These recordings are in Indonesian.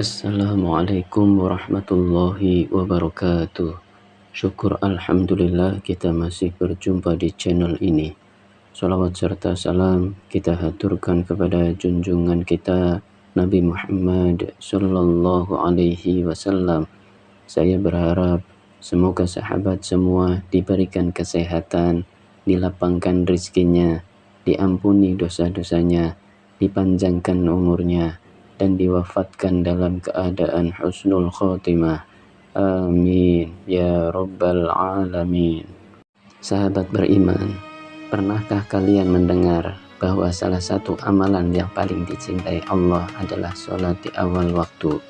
Assalamualaikum warahmatullahi wabarakatuh. Syukur Alhamdulillah kita masih berjumpa di channel ini. Salawat serta salam kita haturkan kepada junjungan kita Nabi Muhammad Sallallahu Alaihi Wasallam. Saya berharap semoga sahabat semua diberikan kesehatan, dilapangkan rezekinya, diampuni dosa-dosanya, dipanjangkan umurnya, dan diwafatkan dalam keadaan husnul khotimah. Amin ya rabbal alamin. Sahabat beriman, pernahkah kalian mendengar bahwa salah satu amalan yang paling dicintai Allah adalah sholat di awal waktu?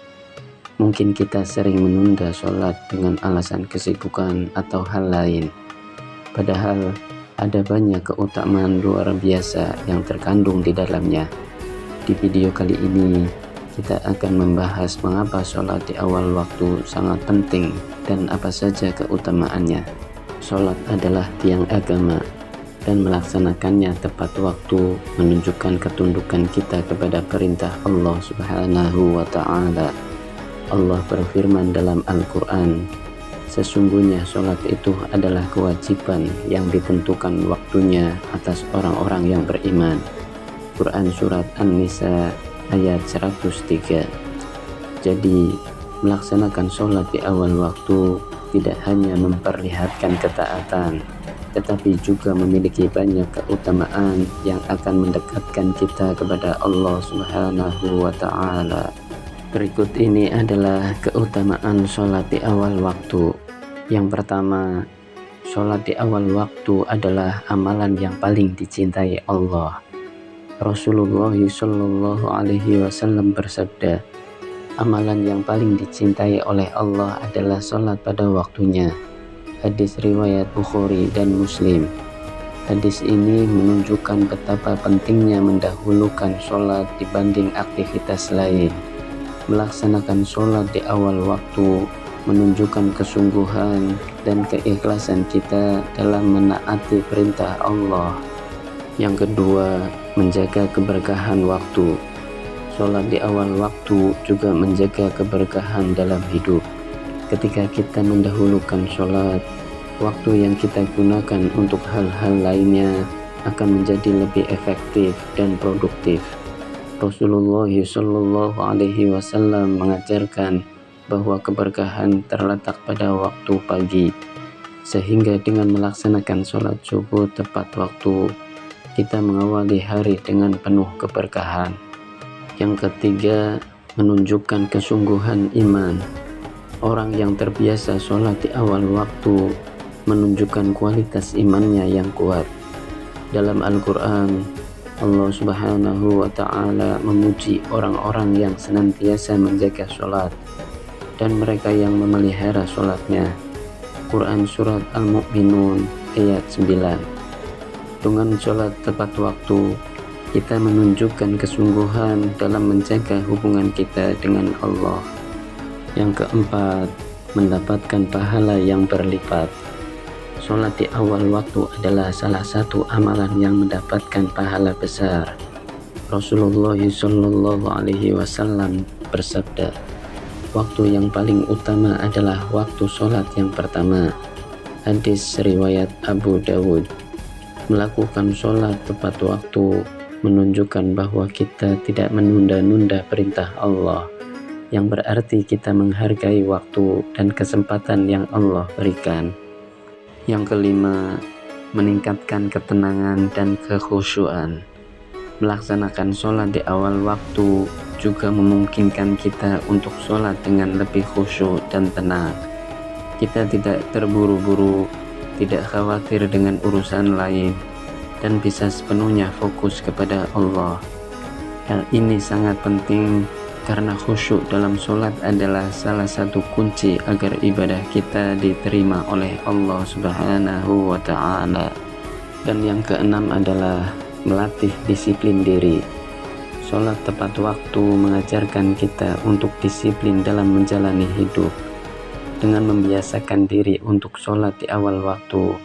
Mungkin kita sering menunda sholat dengan alasan kesibukan atau hal lain. Padahal ada banyak keutamaan luar biasa yang terkandung di dalamnya. Di video kali ini, kita akan membahas mengapa sholat di awal waktu sangat penting dan apa saja keutamaannya. Sholat adalah tiang agama, dan melaksanakannya tepat waktu menunjukkan ketundukan kita kepada perintah Allah Subhanahu wa Ta'ala. Allah berfirman dalam Al-Quran, sesungguhnya sholat itu adalah kewajiban yang ditentukan waktunya atas orang-orang yang beriman. Quran Surat An-Nisa ayat 103. Jadi, melaksanakan sholat di awal waktu tidak hanya memperlihatkan ketaatan, tetapi juga memiliki banyak keutamaan yang akan mendekatkan kita kepada Allah Subhanahu wa Ta'ala. Berikut ini adalah keutamaan sholat di awal waktu. Yang pertama, sholat di awal waktu adalah amalan yang paling dicintai Allah. Rasulullah Shallallahu Alaihi Wasallam bersabda, amalan yang paling dicintai oleh Allah adalah sholat pada waktunya. Hadis riwayat Bukhari dan Muslim. Hadis ini menunjukkan betapa pentingnya mendahulukan sholat dibanding aktivitas lain. Melaksanakan sholat di awal waktu menunjukkan kesungguhan dan keikhlasan kita dalam menaati perintah Allah. Yang kedua, menjaga keberkahan waktu. Sholat di awal waktu juga menjaga keberkahan dalam hidup. Ketika kita mendahulukan sholat, waktu yang kita gunakan untuk hal-hal lainnya akan menjadi lebih efektif dan produktif. Rasulullah Shallallahu Alaihi Wasallam mengajarkan bahwa keberkahan terletak pada waktu pagi, sehingga dengan melaksanakan sholat subuh tepat waktu, kita mengawali hari dengan penuh keberkahan. Yang ketiga, menunjukkan kesungguhan iman. Orang yang terbiasa sholat di awal waktu menunjukkan kualitas imannya yang kuat. Dalam Al-Quran, Allah Subhanahu wa Ta'ala memuji orang-orang yang senantiasa menjaga sholat dan mereka yang memelihara sholatnya. Quran Surat Al-Mu'minun ayat 9. Dengan sholat tepat waktu, kita menunjukkan kesungguhan dalam menjaga hubungan kita dengan Allah. Yang keempat, mendapatkan pahala yang berlipat. Sholat di awal waktu adalah salah satu amalan yang mendapatkan pahala besar. Rasulullah Shallallahu Alaihi Wasallam bersabda, waktu yang paling utama adalah waktu sholat yang pertama. Hadis riwayat Abu Dawud. Melakukan sholat tepat waktu menunjukkan bahwa kita tidak menunda-nunda perintah Allah, yang berarti kita menghargai waktu dan kesempatan yang Allah berikan. Yang kelima, meningkatkan ketenangan dan kekhusyuan. Melaksanakan sholat di awal waktu juga memungkinkan kita untuk sholat dengan lebih khusyuk dan tenang. Kita tidak terburu-buru, tidak khawatir dengan urusan lain, dan bisa sepenuhnya fokus kepada Allah. Hal ini sangat penting karena khusyuk dalam sholat adalah salah satu kunci agar ibadah kita diterima oleh Allah Subhanahu wa Ta'ala. Dan yang keenam adalah melatih disiplin diri. Sholat tepat waktu mengajarkan kita untuk disiplin dalam menjalani hidup. Dengan membiasakan diri untuk sholat di awal waktu,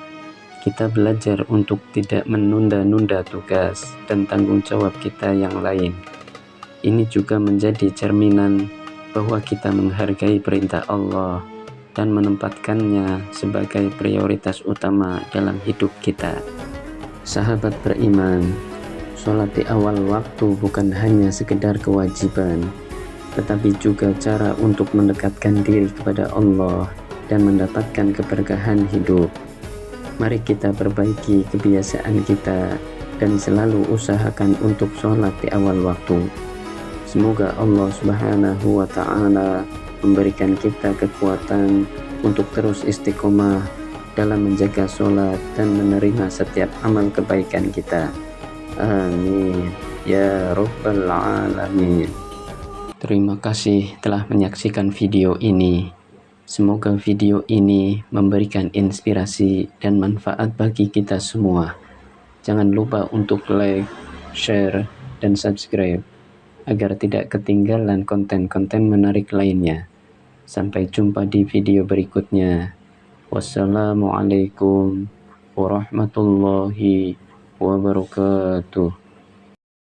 kita belajar untuk tidak menunda-nunda tugas dan tanggung jawab kita yang lain. Ini juga menjadi cerminan bahwa kita menghargai perintah Allah dan menempatkannya sebagai prioritas utama dalam hidup kita. Sahabat beriman, sholat di awal waktu bukan hanya sekedar kewajiban, tetapi juga cara untuk mendekatkan diri kepada Allah dan mendapatkan keberkahan hidup. Mari kita perbaiki kebiasaan kita dan selalu usahakan untuk sholat di awal waktu. Semoga Allah Subhanahu wa Ta'ala memberikan kita kekuatan untuk terus istiqomah dalam menjaga sholat dan menerima setiap amal kebaikan kita. Amin ya Rabbal Alamin. Terima kasih telah menyaksikan video ini. Semoga video ini memberikan inspirasi dan manfaat bagi kita semua. Jangan lupa untuk like, share, dan subscribe agar tidak ketinggalan konten-konten menarik lainnya. Sampai jumpa di video berikutnya. Wassalamualaikum warahmatullahi wabarakatuh.